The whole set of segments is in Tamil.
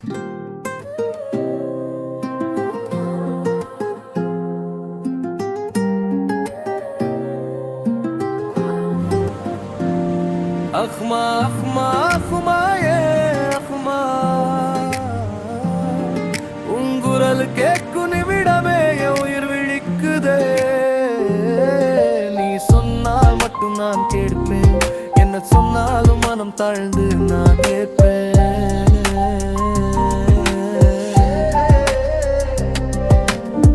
அஹ்மா அஹ்மா அஹ்மாயே அஹ்மா, உங்குரல் கேட்கும் நிமிடமே என் உயிர் விழிக்குதே. நீ சொன்னால் மட்டும் நான் கேட்பேன், என்ன சொன்னாலும் மனம் தாழ்ந்து நான் கேட்பேன்.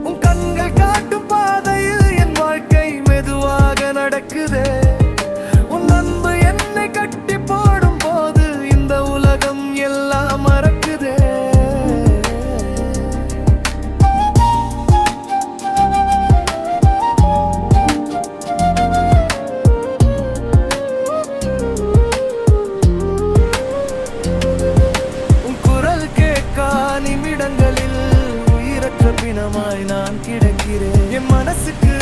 உன் கண்கள் காட்டும் பாதையில் என் வாழ்க்கை மெதுவாக நடக்குதே. உன் அன்பு என்னை கட்டி போடும் போது இந்த உலகம் எல்லாம் மறக்குதே. உன் குரல் கேட்கா நிமிடங்களில் உயிரற்ற பிணமாய் நான் கிடக்கிறேன். என் மனசுக்கு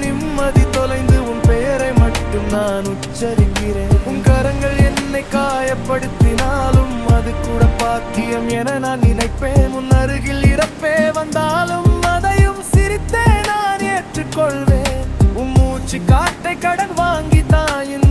நிம்மதி தொலைந்து உன் பெயரை மட்டும் நான் உச்சரிக்கிறேன். உன் கரங்கள் என்னை காயப்படுத்தினாலும் அது கூட பாக்கியம் என நான் நினைப்பேன். உன் அருகில் இறப்பே வந்தாலும் அதையும் சிரித்தே நான் ஏற்றுக்கொள்வேன். உன் மூச்சு காட்டை கடன் வாங்கி தாயின்